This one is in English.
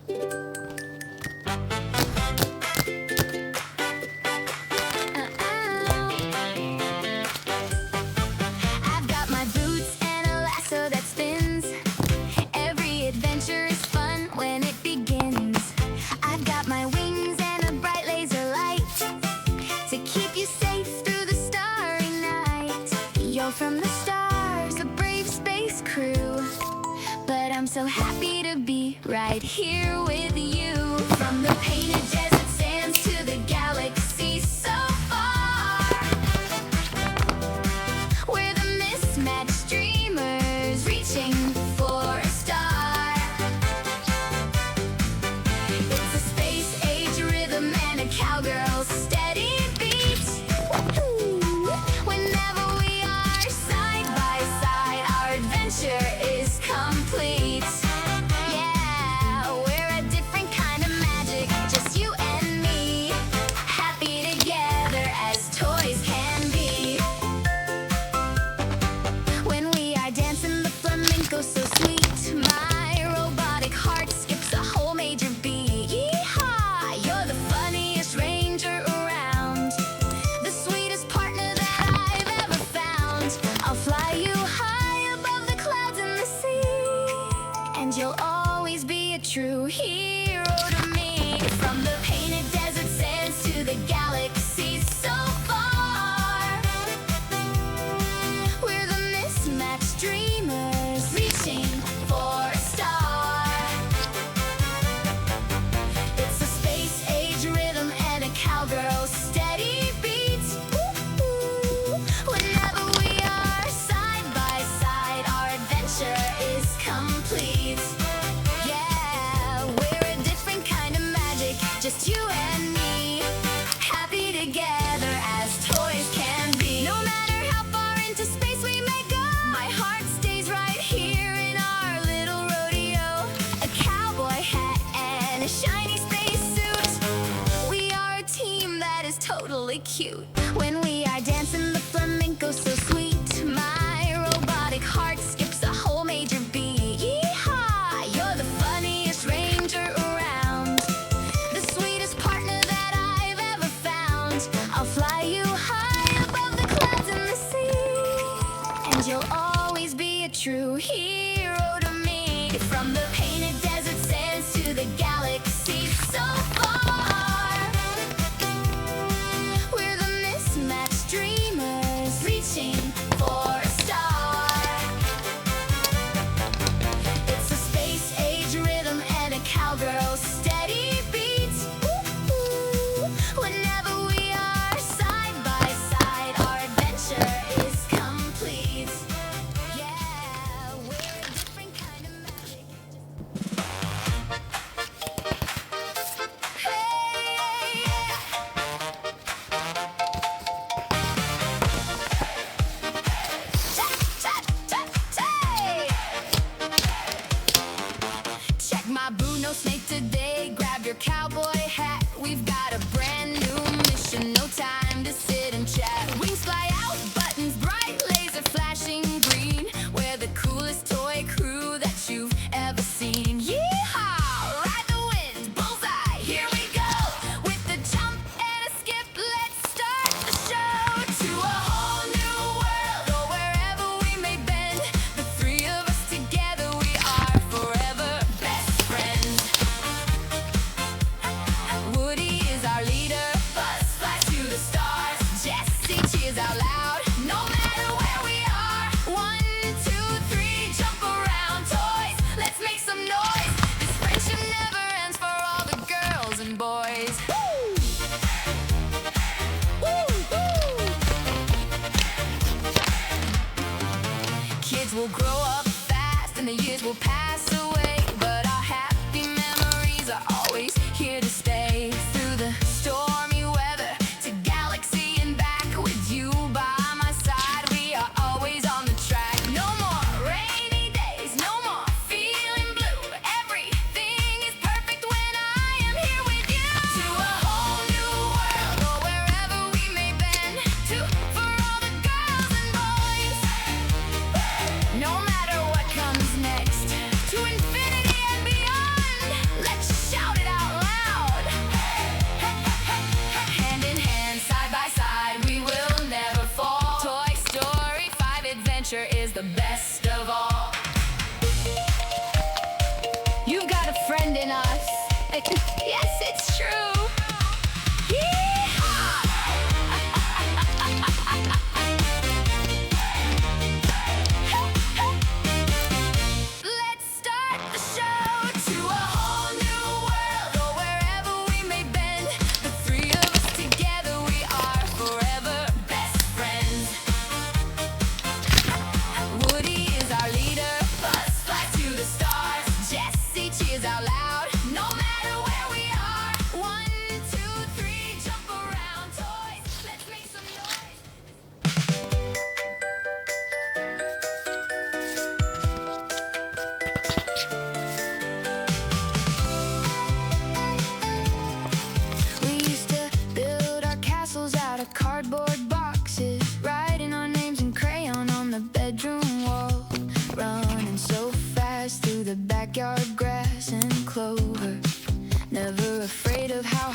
I've got my boots and a lasso that spins. Every adventure is fun when it begins. I've got my wings and a bright laser light to keep you safe through the starry night. You're from the stars, a brave space crew, but I'm so happy to be right here with you. From the painted desert sands to the galaxy so far, we're the mismatched dreamers reaching for a star. It's a space-age rhythm and a cowgirl's steady beat. Whenever we are side by side, our adventure is complete. Yeah, we're a different kind of magic, just you and me, happy together as toys can be. When we are dancing the flamenco so sweet, my robotic heart skips a whole major beat. Yeehaw! You're the funniest ranger around, the sweetest partner that I've ever found. I'll fly you high above the clouds and the sea, and you'll always be a true hero to me. From the painted desert sands to the galaxy so far, we're the mismatched dreamers reaching for a star. It's a space-age rhythm and a cowgirl's steady beat. Whenever we are side by side, our adventure is complete. Yeah, we're a different kind of magic, just you and me, happy together as toys can be. No matter how far into space we may go, my heart stays right here in our little rodeo. A cowboy hat and a shiny space suit, we are a team that is totally cute. When we are dancing the flamenco so sweet, my robotic heart skips a whole major beat. Yeehaw! You're the funniest ranger around, the sweetest partner that I've ever found. I'll fly you high above the clouds and the sea, and you'll always be a true hero to me. From the painted desert sands to the galaxy so far, we're the mismatched dreamers reaching for a star. It's a space-age rhythm and a cowgirl's steady beat. Whenever we are side by side, our adventure is complete. Yeah, we're a different kind of magic. Hey, check my boo, no snake today. Grab your cowboy hat. We've got a brand new mission. No time to sit and chat. Wings fly out, buttons bright, laser flashing green. We're the coolest toy crew that you've ever seen. Yeehaw! Ride the wind, bullseye. Here we go. With a jump and a skip, let's start the show. To a whole new world, or wherever we may bend. The three of us together, we are forever best friends. Woody is our leader, Buzz flies to the stars. Jessie cheers out loud, no matter where we are. 1, 2, 3, jump around, toys. Let's make some noise. This friendship never ends for all the girls and boys. Woo! Woo, woo! Kids will grow up fast and the years will pass away, but our happy memories are always here to stay. Through the stormy weather, to galaxy and back, with you by my side, we are always on the track. No more rainy days, no more feeling blue. Everything is perfect when I am here with you. To a whole new world, or wherever we may bend. For all the girls and boys, no matter what comes next. friend in us. Yes, it's true. Yee-haw! Let's start the show to a whole new world, or wherever we may bend. The three of us together, we are forever best friends. Woody is our leader, Buzz flies to the stars. Jessie cheers out loud, no matter where we are. 1, 2, 3, jump around, toys. Let's make some noise. We used to build our castles out of cardboard boxes, writing our names in crayon on the bedroom wall, running so fast through the backyard grass and clover, never afraid of how